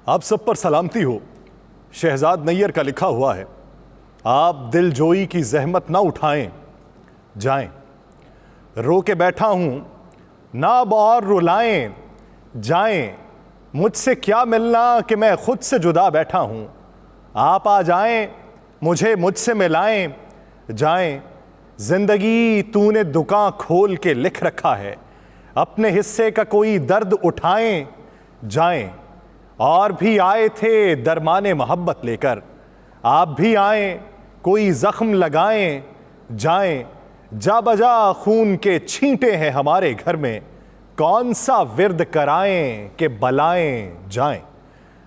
आप सब पर सलामती हो। शहजाद नैयर का लिखा हुआ है, आप दिलजोई की जहमत ना उठाएं, जाएं। रो के बैठा हूं ना अब और रुलाएं, जाएं। मुझसे क्या मिलना कि मैं खुद से जुदा बैठा हूं। आप आ जाएं, मुझे मुझसे मिलाएं, जाएं। जिंदगी तूने दुकान खोल के लिख रखा है, अपने हिस्से का कोई दर्द उठाएं, जाएं। और भी आए थे दरमाने मोहब्बत लेकर, आप भी आए कोई जख्म लगाएं, जाएं। जा बजा खून के छींटे हैं हमारे घर में, कौन सा विर्द कराएं कि बलाएं जाएं।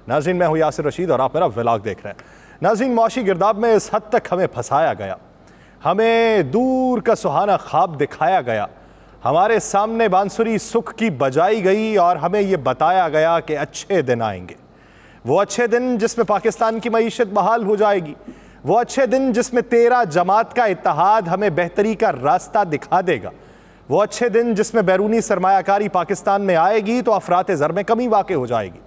नाज़रीन, मैं हूं यासिर रशीद और आप मेरा व्लॉग देख रहे हैं। नाज़रीन, मौशी गिरदाब में इस हद तक हमें फंसाया गया, हमें दूर का सुहाना ख्वाब दिखाया गया, हमारे सामने बांसुरी सुख की बजाई गई और हमें यह बताया गया कि अच्छे दिन आएंगे। वो अच्छे दिन जिसमें पाकिस्तान की मईशत बहाल हो जाएगी, वो अच्छे दिन जिसमें 13 जमात का इत्तेहाद हमें बेहतरी का रास्ता दिखा देगा, वो अच्छे दिन जिसमें बैरूनी सरमायाकारी पाकिस्तान में आएगी तो अफरात ज़र में कमी वाक़ हो जाएगी,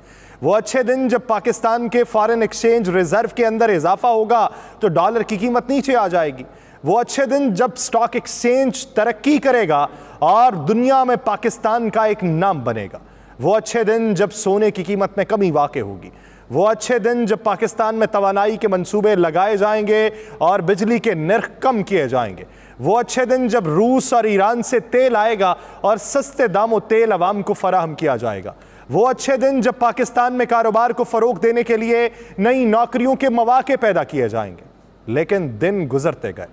वो अच्छे दिन जब पाकिस्तान के फॉरेन एक्सचेंज रिजर्व के अंदर इजाफा होगा तो डॉलर की कीमत नीचे आ जाएगी, वो अच्छे दिन जब स्टॉक एक्सचेंज तरक्की करेगा और दुनिया में पाकिस्तान का एक नाम बनेगा, वो अच्छे दिन जब सोने की कीमत में कमी वाक़ होगी, वो अच्छे दिन जब पाकिस्तान में तवानाई के मंसूबे लगाए जाएंगे और बिजली के नर्ख कम किए जाएंगे, वो अच्छे दिन जब रूस और ईरान से तेल आएगा और सस्ते दामों तेल अवाम को फराहम किया जाएगा, वो अच्छे दिन जब पाकिस्तान में कारोबार को फ़रोग़ देने के लिए नई नौकरियों के मौक़े पैदा किए जाएंगे। लेकिन दिन गुजरते गए,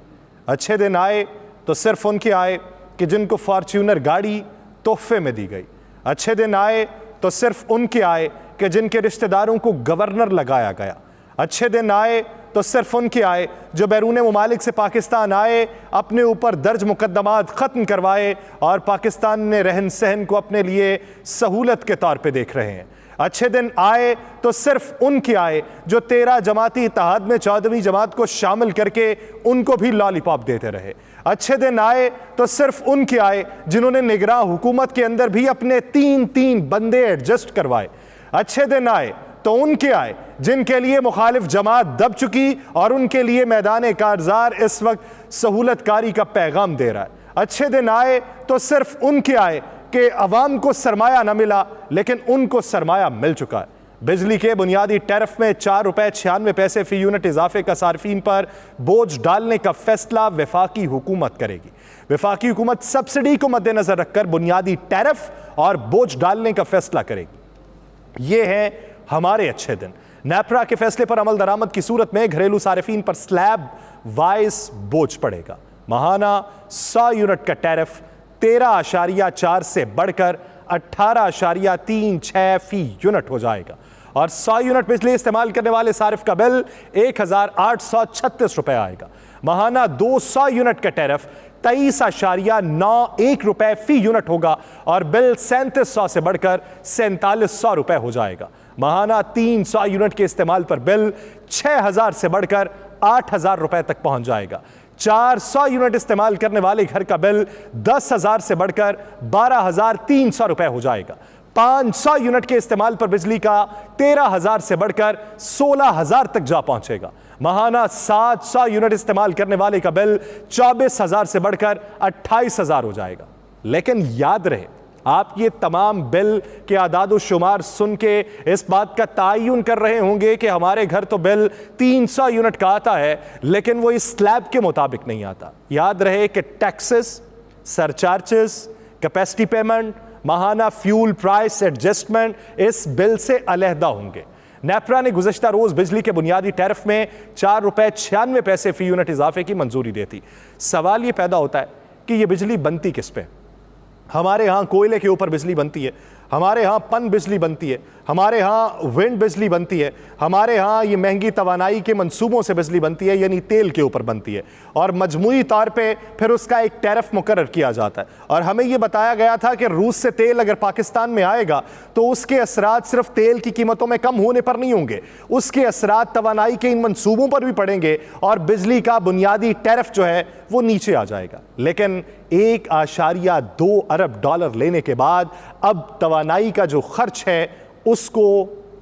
अच्छे दिन आए तो सिर्फ उनके आए कि जिनको फॉर्च्यूनर गाड़ी तोहफे में दी गई, अच्छे दिन आए तो सिर्फ उनके आए कि जिनके रिश्तेदारों को गवर्नर लगाया गया, अच्छे दिन आए तो सिर्फ उनके आए जो बैरून मुमालिक से पाकिस्तान आए, अपने ऊपर दर्ज मुकदमात ख़त्म करवाए और पाकिस्तान में रहन सहन को अपने लिए सहूलत के तौर पे देख रहे हैं। अच्छे दिन आए तो सिर्फ उनके आए जो 13 जमाती इत्तेहाद में 14वीं जमात को शामिल करके उनको भी लॉलीपॉप देते रहे। अच्छे दिन आए तो सिर्फ उनके आए जिन्होंने निगरान हुकूमत के अंदर भी अपने 3-3 बंदे एडजस्ट करवाए। अच्छे दिन आए तो उनके आए जिनके लिए मुखालिफ जमात दब चुकी और उनके लिए मैदान कारजार इस वक्त सहूलतकारी का पैगाम दे रहा है। अच्छे दिन आए तो सिर्फ उनके आए कि अवाम को सरमाया न मिला लेकिन उनको सरमाया मिल चुका है। बिजली के बुनियादी टैरिफ में 4 रुपए 96 पैसे फी यूनिट इजाफे का सार्फिन पर बोझ डालने का फैसला वफाकी हुकूमत करेगी। वफाकी हुकूमत सब्सिडी को मद्देनजर रखकर बुनियादी टैरिफ और बोझ डालने का फैसला करेगी। ये है हमारे अच्छे दिन। नेपरा के फैसले पर अमल दरामद की सूरत में घरेलू सारिफीन पर स्लैब वाइज बोझ पड़ेगा। माहाना 100 यूनिट का टैरिफ 13.4 से बढ़कर 18.36 फी यूनिट हो जाएगा और 100 यूनिट बिजली इस्तेमाल करने वाले सारिफ का बिल 1836 रुपए आएगा। माहाना 200 यूनिट का टैरिफ 23.91 रुपए फी यूनिट होगा और बिल 3700 से बढ़कर 4700 रुपए हो जाएगा। माहाना 300 यूनिट के इस्तेमाल पर बिल 6000 से बढ़कर 8000 रुपए तक पहुंच जाएगा। 400 यूनिट इस्तेमाल करने वाले घर का बिल 10,000 से बढ़कर 12,300 रुपए हो जाएगा। 500 यूनिट के इस्तेमाल पर बिजली का 13,000 से बढ़कर 16,000 तक जा पहुंचेगा। माहाना 700 यूनिट इस्तेमाल करने वाले का बिल 24,000 से बढ़कर 28,000 हो जाएगा। लेकिन याद रहे, आप ये तमाम बिल के आदाद शुमार सुन के इस बात का तायुन कर रहे होंगे कि हमारे घर तो बिल 300 यूनिट का आता है लेकिन वो इस स्लैब के मुताबिक नहीं आता। याद रहे कि टैक्सेस, सरचार्जेस, कैपेसिटी पेमेंट, माहाना फ्यूल प्राइस एडजस्टमेंट इस बिल से अलहदा होंगे। नेपरा ने गुज़श्ता रोज बिजली के बुनियादी टैरिफ में 4 रुपए 96 पैसे फी यूनिट इजाफे की मंजूरी देती। सवाल ये पैदा होता है कि ये बिजली बनती किस पे? हमारे यहाँ कोयले के ऊपर बिजली बनती है, हमारे यहाँ पन बिजली बनती है, हमारे यहाँ विंड बिजली बनती है, हमारे यहाँ ये महंगी तवानाई के मंसूबों से बिजली बनती है यानी तेल के ऊपर बनती है और मजमूई तौर पे फिर उसका एक टैरिफ मुकर्रर किया जाता है। और हमें ये बताया गया था कि रूस से तेल अगर पाकिस्तान में आएगा तो उसके असरात सिर्फ तेल की कीमतों में कम होने पर नहीं होंगे, उसके असरात तवानाई के इन मंसूबों पर भी पड़ेंगे और बिजली का बुनियादी टैरिफ जो है वो नीचे आ जाएगा। लेकिन 1.2 अरब डॉलर लेने के बाद अब तवानाई का जो खर्च है उसको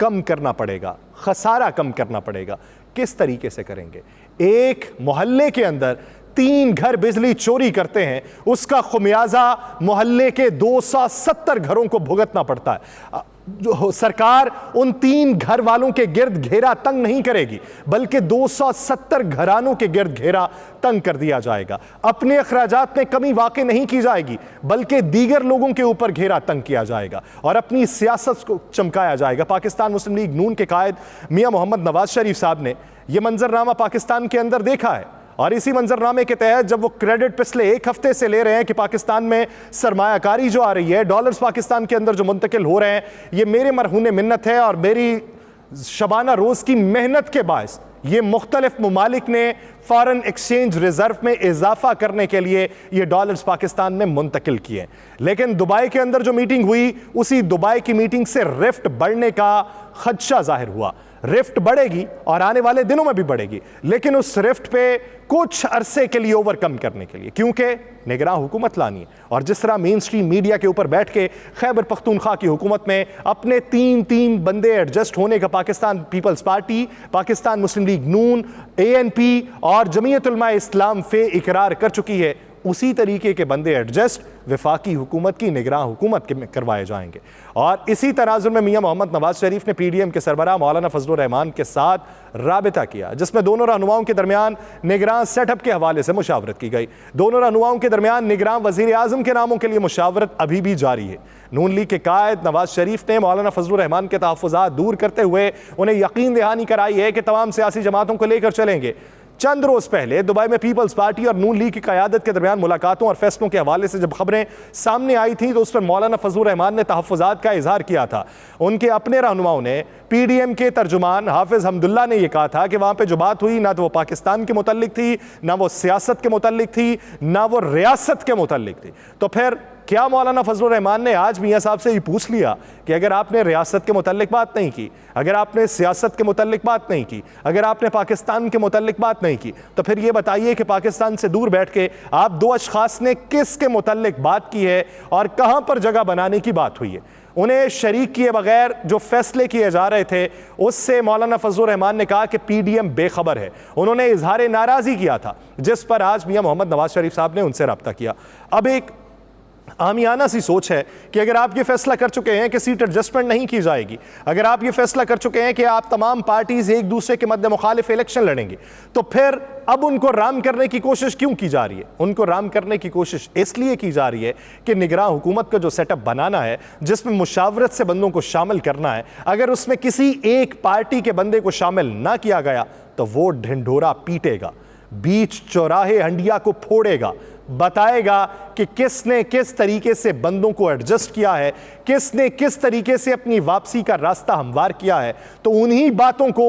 कम करना पड़ेगा, खसारा कम करना पड़ेगा। किस तरीके से करेंगे? एक मोहल्ले के अंदर 3 घर बिजली चोरी करते हैं, उसका खुमियाजा मोहल्ले के 270 घरों को भुगतना पड़ता है। जो सरकार उन 3 घर वालों के गिर्द घेरा तंग नहीं करेगी, बल्कि 270 घरानों के गिर्द घेरा तंग कर दिया जाएगा। अपने अखराजात में कमी वाकई नहीं की जाएगी, बल्कि दीगर लोगों के ऊपर घेरा तंग किया जाएगा और अपनी सियासत को चमकाया जाएगा। पाकिस्तान मुस्लिम लीग नून के कायद मियां मोहम्मद नवाज शरीफ साहब ने यह मंजरनामा पाकिस्तान के अंदर देखा है और इसी मंजरनामे के तहत जब वो क्रेडिट पिछले 1 हफ्ते से ले रहे हैं कि पाकिस्तान में सरमायाकारी जो आ रही है, डॉलर्स पाकिस्तान के अंदर जो मुंतकिल हो रहे हैं, ये मेरे मरहून मिन्नत है और मेरी शबाना रोज की मेहनत के बायस ये मुख्तलिफ ममालिक ने फॉरेन एक्सचेंज रिजर्व में इजाफा करने के लिए ये डॉलर्स पाकिस्तान में मुंतकिल किए। लेकिन दुबई के अंदर जो मीटिंग हुई, उसी दुबई की मीटिंग से रिफ्ट बढ़ने का खदशा जाहिर हुआ। रिफ्ट बढ़ेगी और आने वाले दिनों में भी बढ़ेगी, लेकिन उस रिफ्ट पे कुछ अरसे के लिए ओवरकम करने के लिए, क्योंकि निगरान हुकूमत लानी है। और जिस तरह मेन स्ट्रीम मीडिया के ऊपर बैठ के खैबर पख्तूनख्वा की हुकूमत में अपने 3 बंदे एडजस्ट होने का पाकिस्तान पीपल्स पार्टी, पाकिस्तान मुस्लिम लीग नून, ANP और जमीयत उलमा इस्लाम फे इकरार कर चुकी है, उसी तरीके के बंदे एडजस्ट वफाकी हुकूमत की निगरान हुकूमत के करवाए जाएंगे। और इसी तनाजुर में मियां मोहम्मद नवाज शरीफ ने PDM के सरबराह मौलाना फजलुर रहमान के साथ राबिता किया, जिसमें दोनों रहनुमाओं के दरमियान निगरान सेटअप के हवाले से मुशावरत की गई। दोनों रहनुमाओं के दरमियान निगरान वजीर आजम के नामों के लिए मुशावरत अभी भी जारी है। नून लीग के कायद नवाज शरीफ ने मौलाना फजलुर रहमान के तहफ़्फ़ुज़ात दूर करते हुए उन्हें यकीन दहानी कराई है कि तमाम सियासी जमातों को लेकर चलेंगे। चंद रोज पहले दुबई में पीपल्स पार्टी और नून लीग की क़यादत के दरमियान मुलाकातों और फैसलों के हवाले से जब खबरें सामने आई थी, तो उस पर मौलाना फजलुर रहमान ने तहफ़्फ़ुज़ात का इजहार किया था। उनके अपने रहनुमाओं ने, PDM के तर्जुमान हाफिज हमदुल्ला ने यह कहा था कि वहां पे जो बात हुई ना तो वो पाकिस्तान के मुतल्लिक थी, ना वो सियासत के मुतल्लिक थी, ना वो रियासत के मुतल्लिक थी। तो फिर क्या मौलाना फजलुर रहमान ने आज मियां साहब से ये पूछ लिया कि अगर आपने रियासत के मुतल्लिक बात नहीं की, अगर आपने सियासत के मुतल्लिक बात नहीं की, अगर आपने पाकिस्तान के मुतल्लिक बात नहीं की, तो फिर ये बताइए कि पाकिस्तान से दूर बैठ के आप 2 अशखास ने किसके मुतल्लिक बात की है और कहां पर जगह बनाने की बात हुई है? उन्हें शरीक किए बगैर जो फैसले किए जा रहे थे, उससे मौलाना फजलुर रहमान ने कहा कि PDM बेखबर है। उन्होंने इजहार नाराजी किया था, जिस पर आज मियां मोहम्मद नवाज शरीफ साहब ने उनसे रब्ता किया। अब एक आमियाना सी सोच है कि अगर आप ये फैसला कर चुके हैं कि सीट एडजस्टमेंट नहीं की जाएगी, अगर आप ये फैसला कर चुके हैं कि आप तमाम पार्टीज एक दूसरे के मद्दे मुखालिफ इलेक्शन लड़ेंगे, तो फिर अब उनको राम करने की कोशिश क्यों की जा रही है? उनको राम करने की कोशिश इसलिए की जा रही है कि निगरान हुकूमत का जो सेटअप बनाना है, जिसमें मुशावरत से बंदों को शामिल करना है, अगर उसमें किसी एक पार्टी के बंदे को शामिल ना किया गया तो वो ढिंढोरा पीटेगा, बीच चौराहे हंडिया को फोड़ेगा, बताएगा कि किसने किस तरीके से बंदों को एडजस्ट किया है, किसने किस तरीके से अपनी वापसी का रास्ता हमवार किया है। तो उन्हीं बातों को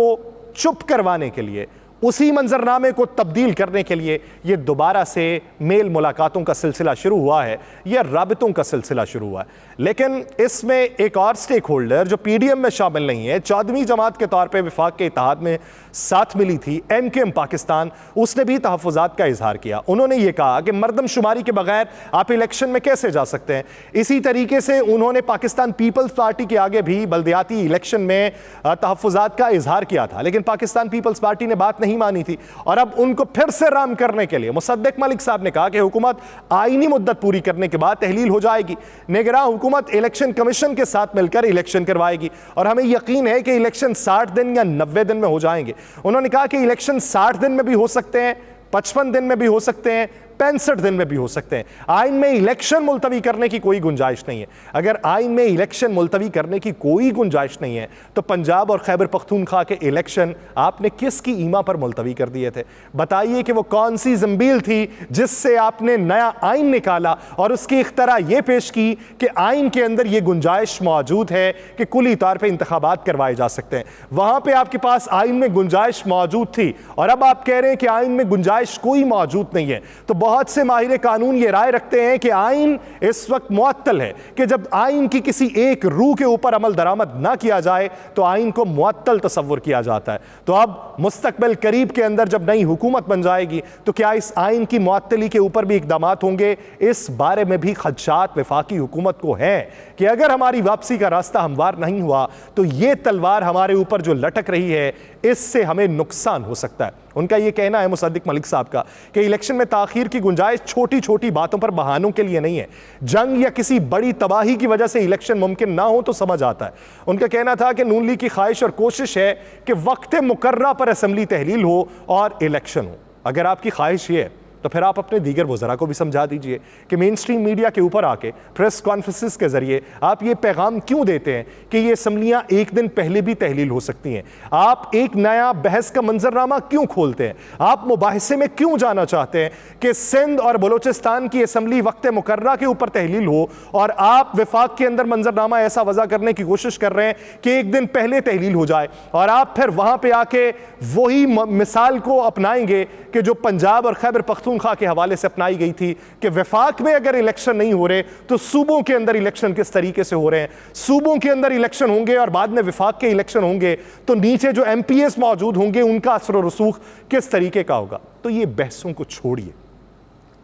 चुप करवाने के लिए, उसी मंजरनामे को तब्दील करने के लिए ये दोबारा से मेल मुलाकातों का सिलसिला शुरू हुआ है, यह राबितों का सिलसिला शुरू हुआ है। लेकिन इसमें एक और स्टेक होल्डर जो PDM में शामिल नहीं है, 14वीं जमात के तौर पे वफाक के इत्तेहाद में साथ मिली थी, MKM पाकिस्तान, उसने भी तहफ़्फ़ुज़ात का इजहार किया। उन्होंने ये कहा कि मरदमशुमारी के बगैर आप इलेक्शन में कैसे जा सकते हैं। इसी तरीके से उन्होंने पाकिस्तान पीपल्स पार्टी के आगे भी बल्दियाती इलेक्शन में तहफ़्फ़ुज़ात का इजहार किया था, लेकिन पाकिस्तान पीपल्स पार्टी ने बात नहीं मानी थी। और अब उनको फिर से राम करने के लिए मुसद्दिक मलिक साहब ने कहा कि हुकूमत आईनी मुद्दत पूरी करने के बाद तहलील हो जाएगी, निगरान हुकूमत इलेक्शन कमीशन के साथ मिलकर इलेक्शन करवाएगी और हमें यकीन है कि इलेक्शन 60 दिन या 90 दिन में हो जाएंगे। उन्होंने कहा कि इलेक्शन 60 दिन में भी हो सकते हैं, 55 दिन में भी हो सकते हैं, 65 दिन में भी हो सकते हैं। आइन में इलेक्शन मुलतवी करने की कोई गुंजाइश नहीं है। अगर आइन में इलेक्शन मुलतवी करने की कोई गुंजाइश नहीं है तो पंजाब और खैबर पख्तूनख्वा के इलेक्शन आपने किसकी ईमा पर मुलतवी कर दिए थे? बताइए कि वो कौन सी जंबील थी जिससे आपने नया आइन निकाला और उसकी इख्तरा ये पेश की कि आइन के अंदर ये गुंजाइश मौजूद है कि कुली तौर पर इंतखाबात करवाए जा सकते हैं। वहां पर आपके पास आइन में गुंजाइश मौजूद थी और अब आप कह रहे हैं कि आइन में गुंजाइश कोई मौजूद नहीं है। तो बहुत से माहिर कानून ये राय रखते हैं कि आइन इस वक्त मुअत्तल है, कि जब आइन की किसी एक रूह के ऊपर अमल दरामद ना किया जाए तो आइन को मुअत्तल तस्वुर किया जाता है। तो अब मुस्तकबिल करीब के अंदर जब नई हुकूमत बन जाएगी तो क्या इस आइन की मुअत्तली के ऊपर भी इकदामात होंगे? इस बारे में भी खदशात वफाकी हुकूमत को हैं कि अगर हमारी वापसी का रास्ता हमवार नहीं हुआ तो ये तलवार हमारे ऊपर जो लटक रही है इससे हमें नुकसान हो सकता है। उनका ये कहना है मुसद्दिक मलिक साहब का कि इलेक्शन में ताखीर की गुंजाइश छोटी छोटी बातों पर बहानों के लिए नहीं है, जंग या किसी बड़ी तबाही की वजह से इलेक्शन मुमकिन ना हो तो समझ आता है। उनका कहना था कि नून लीग की ख्वाहिश और कोशिश है कि वक्त मुकर्रा पर असेंबली तहलील हो और इलेक्शन हो। अगर आपकी ख्वाहिश ये है तो फिर आप अपने दीगर वज़रा को भी समझा दीजिए कि मेन स्ट्रीम मीडिया के ऊपर आके प्रेस कॉन्फ्रेंसेस के जरिए आप ये पैगाम क्यों देते हैं कि ये असम्बलियाँ एक दिन पहले भी तहलील हो सकती हैं। आप एक नया बहस का मंजरनामा क्यों खोलते हैं? आप मुबाहिसे में क्यों जाना चाहते हैं कि सिंध और बलोचिस्तान की असम्बली वक्त मुकर्रा के ऊपर तहलील हो और आप विफाक के अंदर मंजरनामा ऐसा वज़ा करने की कोशिश कर रहे हैं कि एक दिन पहले तहलील हो जाए और आप फिर वहाँ पर आके वही मिसाल को अपनाएंगे कि जो पंजाब और खैबर पख्तूनख्वा के हवाले से अपनाई गई थी कि वफाक में अगर इलेक्शन नहीं हो रहे तो सूबों के अंदर इलेक्शन किस तरीके से हो रहे हैं, सूबों के अंदर इलेक्शन होंगे और बाद में वफाक के इलेक्शन होंगे तो नीचे जो एमपीएस मौजूद होंगे उनका असर और रसूख किस तरीके का होगा। तो ये बहसों को छोड़िए,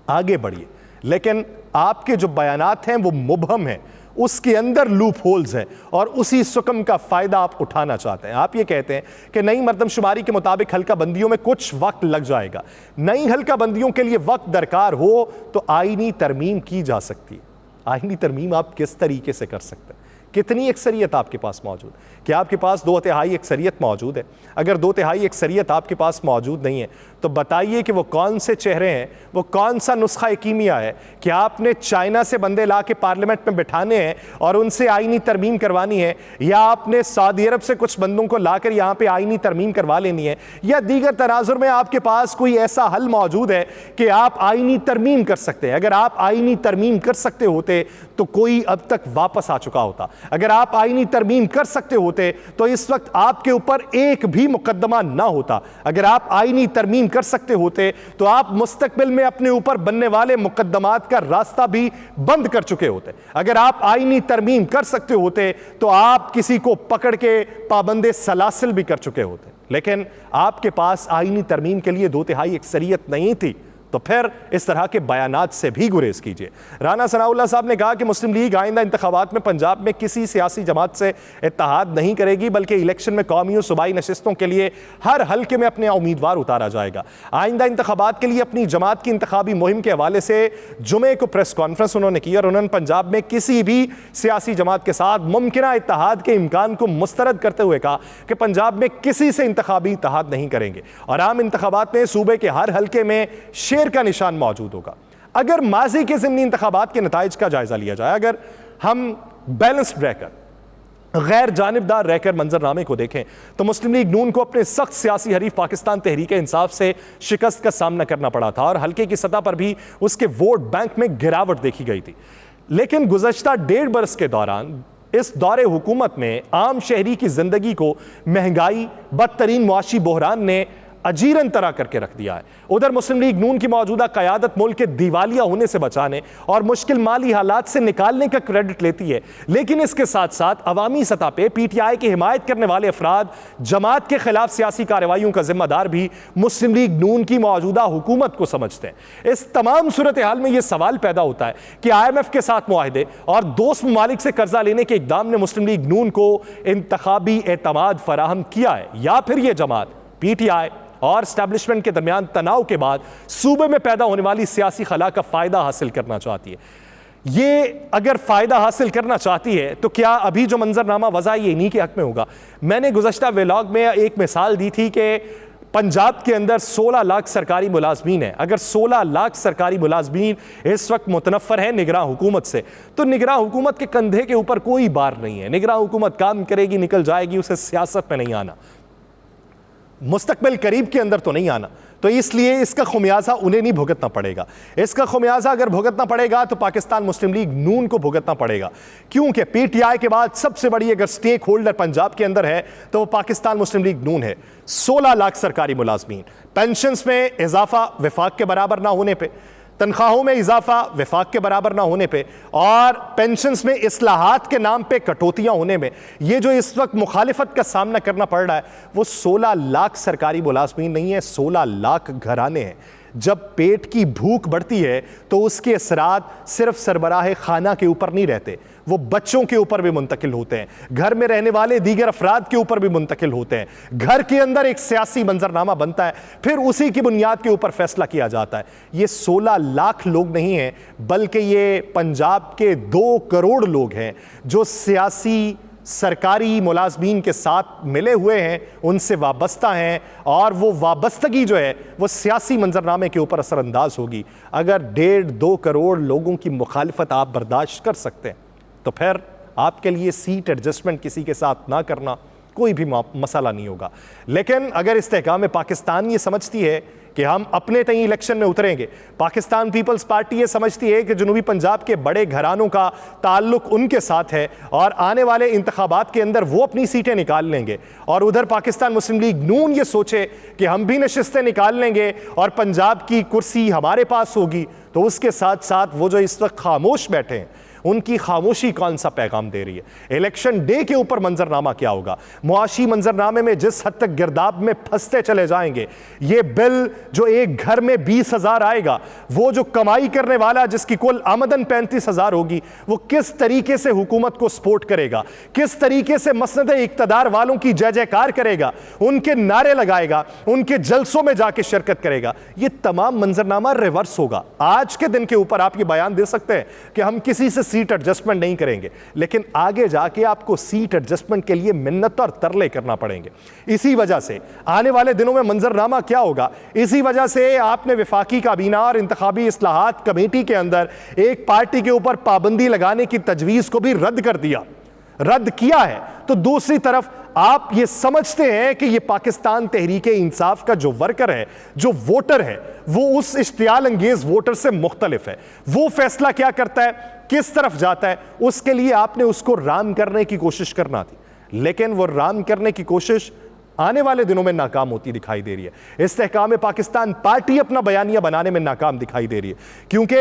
आगे बढ़िए, लेकिन आपके जो बयानात हैं वो मुबहम हैं, उसके अंदर लूप होल्स हैं और उसी सुकम का फ़ायदा आप उठाना चाहते हैं। आप ये कहते हैं कि नई मरदमशुमारी के मुताबिक हल्का बंदियों में कुछ वक्त लग जाएगा। नई हल्का बंदियों के लिए वक्त दरकार हो तो आईनी तरमीम की जा सकती है। आईनी तरमीम आप किस तरीके से कर सकते हैं? कितनी अक्सरियत आपके पास मौजूद? क्या आपके पास 2/3 अक्सरियत मौजूद है? अगर 2/3 अक्सरियत आपके पास मौजूद नहीं है तो बताइए कि वो कौन से चेहरे हैं, वो कौन सा नुस्खा कीमिया है कि आपने चाइना से बंदे ला के पार्लियामेंट में बिठाने हैं और उनसे आईनी तरमीम करवानी है, या आपने सऊदी अरब से कुछ बंदों को लाकर यहाँ पे आईनी तरमीम करवा लेनी है, या दीगर तनाजुर में आपके पास कोई ऐसा हल मौजूद है कि आप आईनी तरमीम कर सकते हैं। अगर आप आईनी तरमीम कर सकते होते तो कोई अब तक वापस आ चुका होता। अगर आप आईनी तरमीम कर सकते होते तो इस वक्त आपके ऊपर एक भी मुकदमा ना होता। अगर आप आईनी तरमीम कर सकते होते तो आप मुस्तकबिल में अपने ऊपर बनने वाले मुकदमात का रास्ता भी बंद कर चुके होते। अगर आप आईनी तरमीम कर सकते होते तो आप किसी को पकड़ के पाबंदे सलासिल भी कर चुके होते। लेकिन आपके पास आईनी तरमीम के लिए 2/3 अक्सरियत नहीं थी, तो फिर इस तरह के बयानात से भी गुरेज कीजिए। राना सनाउल्लाह साहब ने कहा कि मुस्लिम लीग आइंदा इंतखाबात में पंजाब में किसी सियासी जमात से इत्तेहाद नहीं करेगी, बल्कि इलेक्शन में कौमी और सूबाई नशिस्तों के लिए हर हल्के में अपने उम्मीदवार उतारा जाएगा। आइंदा इंतखाबात के लिए अपनी जमात की इंतखाबी मुहिम के हवाले से जुमे को प्रेस कॉन्फ्रेंस उन्होंने की और उन्होंने पंजाब में किसी भी सियासी जमात के साथ मुमकिन इत्तेहाद के इम्कान को मुस्तरद करते हुए कहा कि पंजाब में किसी से इंतखाबी इत्तेहाद नहीं करेंगे और आम इंतखाबात में सूबे के हर हल्के में शेर का निशान मौजूद होगा। अगर माजी के ज़िमनी इंतखाबात के नताइज का जायजा लिया जाए, अगर हम बैलेंस्ड रहकर, गैर जानिबदार रहकर मंजरनामे को देखें तो मुस्लिम लीग नून को अपने सख्त सियासी हरीफ पाकिस्तान तहरीक इंसाफ से शिकस्त का सामना करना पड़ा था और हल्के की सतह पर भी उसके वोट बैंक में गिरावट देखी गई थी। लेकिन गुज़श्ता 1.5 बरस के दौरान इस दौरे हुकूमत में आम शहरी की जिंदगी को महंगाई, बदतरीन मुआशी बहरान ने अजीरन तरह करके रख दिया है। उधर मुस्लिम लीग नून की मौजूदा क़यादत मुल्क के दिवालिया होने से बचाने और मुश्किल माली हालात से निकालने का क्रेडिट लेती है, लेकिन इसके साथ साथ अवामी सतह पे पीटीआई की हिमायत करने वाले अफराद जमात के खिलाफ सियासी कार्रवाइयों का जिम्मेदार भी मुस्लिम लीग नून की मौजूदा हुकूमत को समझते हैं। इस तमाम सूरत हाल में यह सवाल पैदा होता है कि IMF के साथ मुआहदे और दोस्त ममालिक से कर्जा लेने के इकदाम ने मुस्लिम लीग नून को इंतखाबी एतमाद फराहम किया है, या फिर यह जमात पीटीआई और एस्टैब्लिशमेंट के दरमियान तनाव के बाद सूबे में पैदा होने वाली सियासी खला का फायदा हासिल करना चाहती है। ये अगर फायदा हासिल करना चाहती है तो क्या अभी जो मंजरनामा वज़ा ये इन्हीं के हक में होगा? मैंने गुज़श्ता व्लॉग में एक मिसाल दी थी कि पंजाब के अंदर 16 लाख सरकारी मुलाजमीन है। अगर 16 लाख सरकारी मुलाजमीन इस वक्त मुतनफ़र है निगरां हुकूमत से, तो निगरां हुकूमत के कंधे के ऊपर कोई बार नहीं है। निगरां हुकूमत काम करेगी, निकल जाएगी, उसे सियासत में नहीं आना, मुस्तकबिल करीब के अंदर तो नहीं आना। तो इसलिए इसका खुमियाजा उन्हें नहीं भुगतना पड़ेगा। इसका खुमियाजा अगर भुगतना पड़ेगा तो पाकिस्तान मुस्लिम लीग नून को भुगतना पड़ेगा, क्योंकि पीटीआई के बाद सबसे बड़ी अगर स्टेक होल्डर पंजाब के अंदर है तो वो पाकिस्तान मुस्लिम लीग नून है। 16 लाख सरकारी मुलाजमीन, पेंशन्स में इजाफा वफाक के बराबर ना होने पे, तनख्वाहों में इजाफा वफाक के बराबर ना होने पे, और पेंशन्स में इस्लाहात के नाम पे कटौतियां होने में, ये जो इस वक्त मुखालिफत का सामना करना पड़ रहा है वो 16 लाख सरकारी मुलाजमीन नहीं है, 16 लाख घराने हैं जब पेट की भूख बढ़ती है तो उसके असरात सिर्फ सरबराह खाना के ऊपर नहीं रहते, वो बच्चों के ऊपर भी मुंतकिल होते हैं, घर में रहने वाले दीगर अफराद के ऊपर भी मुंतकिल होते हैं। घर के अंदर एक सियासी मंजरनामा बनता है, फिर उसी की बुनियाद के ऊपर फैसला किया जाता है। ये 16 लाख लोग नहीं हैं, बल्कि ये पंजाब के 2 करोड़ लोग हैं जो सियासी सरकारी मुलाजमीन के साथ मिले हुए हैं, उनसे वाबस्ता हैं, और वो वाबस्तगी जो है वो सियासी मंजरनामे के ऊपर असरअंदाज होगी। अगर 1.5-2 करोड़ लोगों की मुखालफत आप बर्दाश्त कर सकते हैं तो फिर आपके लिए सीट एडजस्टमेंट किसी के साथ ना करना कोई भी मसला नहीं होगा। लेकिन अगर इस्तेहकाम पाकिस्तान ये समझती है कि हम अपने तय इलेक्शन में उतरेंगे, पाकिस्तान पीपल्स पार्टी ये समझती है कि जनूबी पंजाब के बड़े घरानों का ताल्लुक उनके साथ है और आने वाले इंतखाबात के अंदर वो अपनी सीटें निकाल लेंगे, और उधर पाकिस्तान मुस्लिम लीग नून ये सोचे कि हम भी नशिस्तें निकाल लेंगे और पंजाब की कुर्सी हमारे पास होगी, तो उसके साथ साथ वो जो इस वक्त खामोश बैठे हैं उनकी खामोशी कौन सा पैगाम दे रही है। इलेक्शन डे के ऊपर मंजरनामा क्या होगा, मुआशी मंजरनामे में जिस हद तक गिरदाब में फंसते चले जाएंगे, ये बिल जो एक घर में 20,000 आएगा, वो जो कमाई करने वाला जिसकी कुल आमदन 35,000 होगी, वो किस तरीके से हुकूमत को सपोर्ट करेगा, किस तरीके से मसनद इक्तदार वालों की जय जयकार करेगा, उनके नारे लगाएगा, उनके जलसों में जाके शिरकत करेगा, ये तमाम मंजरनामा रिवर्स होगा। आज के दिन के ऊपर आप ये बयान दे सकते हैं कि हम किसी से सीट एडजस्टमेंट नहीं करेंगे, लेकिन आगे जाके आपको सीट एडजस्टमेंट के लिए मिन्नत और तरले करना पड़ेंगे। इसी वजह से आने वाले दिनों में मंजरनामा क्या होगा, इसी वजह से आपने वफाकी काबीना और इंतखाबी इस्लाहात कमेटी के अंदर एक पार्टी के ऊपर पाबंदी लगाने की तजवीज को भी रद्द किया है। तो दूसरी तरफ आप ये समझते हैं कि ये पाकिस्तान तहरीक इंसाफ का जो वर्कर है, जो वोटर है, वो उस इश्तियाल अंगेज वोटर से मुख्तलिफ है। वो फैसला क्या करता है, किस तरफ जाता है, उसके लिए आपने उसको राम करने की कोशिश करना थी, लेकिन वो राम करने की कोशिश आने वाले दिनों में नाकाम होती दिखाई दे रही है। इस्तेहकाम पाकिस्तान पार्टी अपना बयानिया बनाने में नाकाम दिखाई दे रही है, क्योंकि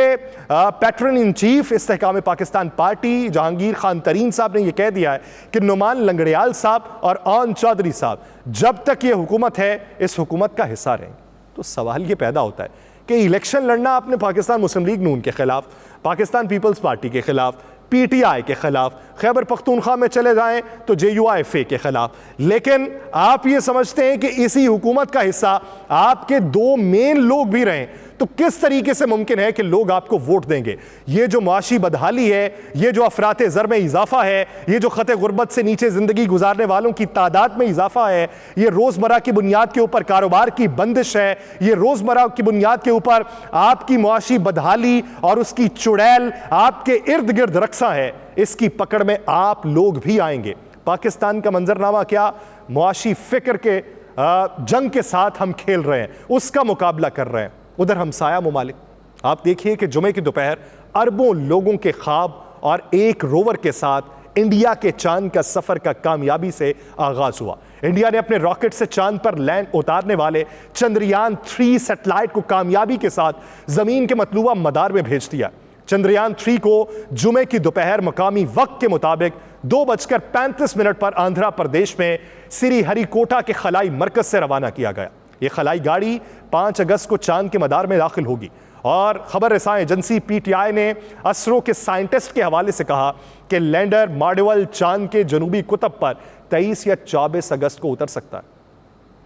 pattern in chief Istehkam Pakistan party Jahangir Khan Tareen साहब ने यह कह दिया है कि नुमान लंगड़ियाल साहब और आन चौधरी साहब जब तक ये हुकूमत है इस हुकूमत का हिस्सा रहेंगे। तो सवाल ये पैदा होता है कि इलेक्शन लड़ना आपने पाकिस्तान मुस्लिम लीग नून के खिलाफ, पाकिस्तान पीपल्स पार्टी के खिलाफ, पीटीआई के खिलाफ, खैबर पख्तूनख्वा में चले जाएं तो JUIFA के खिलाफ, लेकिन आप ये समझते हैं कि इसी हुकूमत का हिस्सा आपके 2 मेन लोग भी रहें, तो किस तरीके से मुमकिन है कि लोग आपको वोट देंगे। ये जो मुआशी बदहाली है, ये जो अफराते ज़र में इजाफा है, ये जो खते गुर्बत से नीचे ज़िंदगी गुजारने वालों की तादाद में इजाफा है, ये रोज़मर्रा की बुनियाद के ऊपर कारोबार की बंदिश है, ये रोज़मर्रा की बुनियाद के ऊपर आपकी मुआशी बदहाली और उसकी चुड़ैल आपके इर्द गिर्द रक्सा है, इसकी पकड़ में आप लोग भी आएंगे। पाकिस्तान का मंजरनामा क्या, मुआशी फिक्र के जंग के साथ हम खेल रहे हैं, उसका मुकाबला कर रहे हैं। उधर हमसाया मुमालिक, आप देखिए कि जुमे की दोपहर अरबों लोगों के ख्वाब और एक रोवर के साथ इंडिया के चांद का सफर का कामयाबी से आगाज हुआ। इंडिया ने अपने रॉकेट से चांद पर लैंड उतारने वाले चंद्रयान 3 सैटेलाइट को कामयाबी के साथ जमीन के मतलूबा मदार में भेज दिया। चंद्रयान 3 को जुमे की दोपहर मकामी वक्त के मुताबिक 2:35 पर आंध्र प्रदेश में श्रीहरिकोटा के खलाई मरकज से रवाना किया गया। यह खलाई गाड़ी 5 अगस्त को चांद के मदार में दाखिल होगी, और खबर रसां एजेंसी PTI ने असरो के साइंटिस्ट के हवाले से कहा कि लैंडर मॉड्यूल चांद के जनूबी कुतब पर 23 या 24 अगस्त को उतर सकता है।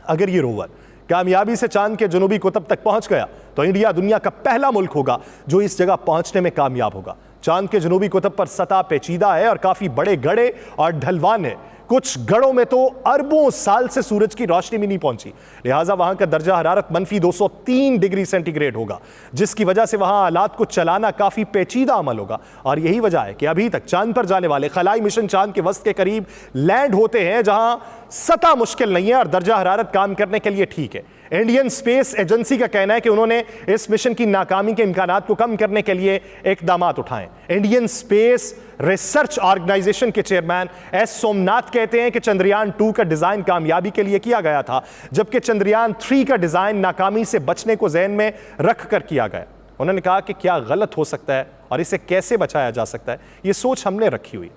अगर ये रोवर कामयाबी से चांद के जनूबी कुतब तक पहुंच गया तो इंडिया दुनिया का पहला मुल्क होगा जो इस जगह पहुंचने में कामयाब होगा। चांद के जनूबी कुतब पर सतह पेचीदा है और काफी बड़े गड़े और ढलवान है। कुछ गड़ों में तो अरबों साल से सूरज की रोशनी भी नहीं पहुंची, लिहाजा वहां का दर्जा हरारत -203 डिग्री सेंटीग्रेड होगा, जिसकी वजह से वहां आलात को चलाना काफी पेचीदा अमल होगा। और यही वजह है कि अभी तक चांद पर जाने वाले खलाई मिशन चांद के वस्त के करीब लैंड होते हैं जहां सतह मुश्किल नहीं है और दर्जा हरारत काम करने के लिए ठीक है। इंडियन स्पेस एजेंसी का कहना है कि उन्होंने इस मिशन की नाकामी के इम्कानात को कम करने के लिए इकदामात उठाए। इंडियन स्पेस रिसर्च ऑर्गेनाइजेशन के चेयरमैन S सोमनाथ कहते हैं कि चंद्रयान 2 का डिजाइन कामयाबी के लिए किया गया था, जबकि चंद्रयान 3 का डिजाइन नाकामी से बचने को ज़हन में रख कर किया गया। उन्होंने कहा कि क्या गलत हो सकता है और इसे कैसे बचाया जा सकता है, ये सोच हमने रखी हुई।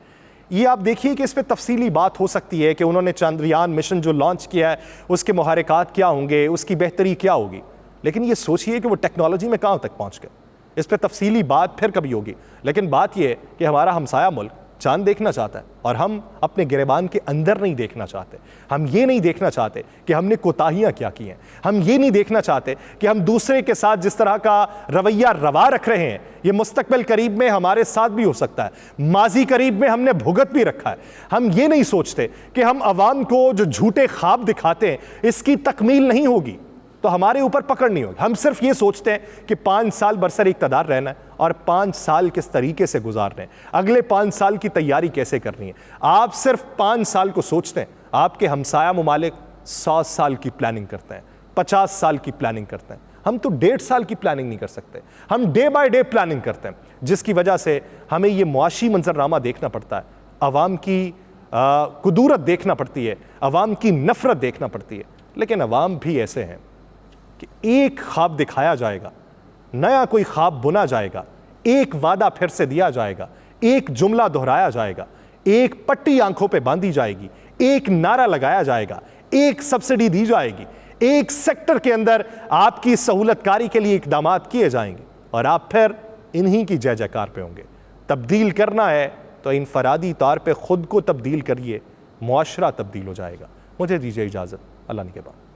ये आप देखिए कि इस पर तफसीली बात हो सकती है कि उन्होंने चंद्रयान मिशन जो लॉन्च किया है उसके मुहर्रिकात क्या होंगे, उसकी बेहतरी क्या होगी, लेकिन ये सोचिए कि वो टेक्नोलॉजी में कहाँ तक पहुँच गए। इस पर तफसीली बात फिर कभी होगी, लेकिन बात यह कि हमारा हमसाया मुल्क चांद देखना चाहता है और हम अपने गिरेबान के अंदर नहीं देखना चाहते। हम ये नहीं देखना चाहते कि हमने कोताहियां क्या की हैं। हम ये नहीं देखना चाहते कि हम दूसरे के साथ जिस तरह का रवैया रवा रख रहे हैं ये मुस्तकबिल करीब में हमारे साथ भी हो सकता है, माजी करीब में हमने भुगत भी रखा है। हम ये नहीं सोचते कि हम अवाम को जो झूठे ख्वाब दिखाते हैं इसकी तकमील नहीं होगी तो हमारे ऊपर पकड़ नहीं होगी। हम सिर्फ ये सोचते हैं कि 5 साल बरसर इक़्तिदार रहना है और 5 साल किस तरीके से गुजारने हैं, अगले 5 साल की तैयारी कैसे करनी है। आप सिर्फ 5 साल को सोचते हैं, आपके हमसाया ममालिक 100 साल की प्लानिंग करते हैं, 50 साल की प्लानिंग करते हैं। हम तो 1.5 साल की प्लानिंग नहीं कर सकते, हम डे बाय डे प्लानिंग करते हैं, जिसकी वजह से हमें ये मुआशी मंजरनामा देखना पड़ता है, अवाम की कुदूरत देखना पड़ती है, अवाम की नफरत देखना पड़ती है। लेकिन अवाम भी ऐसे हैं कि एक ख्वाब दिखाया जाएगा, नया कोई ख्वाब बुना जाएगा, एक वादा फिर से दिया जाएगा, एक जुमला दोहराया जाएगा, एक पट्टी आंखों पे बांधी जाएगी, एक नारा लगाया जाएगा, एक सब्सिडी दी जाएगी, एक सेक्टर के अंदर आपकी सहूलतकारी के लिए इकदामात किए जाएंगे और आप फिर इन्हीं की जय जयकार पे होंगे। तब्दील करना है तो इनफरादी तौर पे खुद को तब्दील करिए, मुआशरा तब्दील हो जाएगा। मुझे दीजिए इजाज़त, अल्लाह ने के बाद।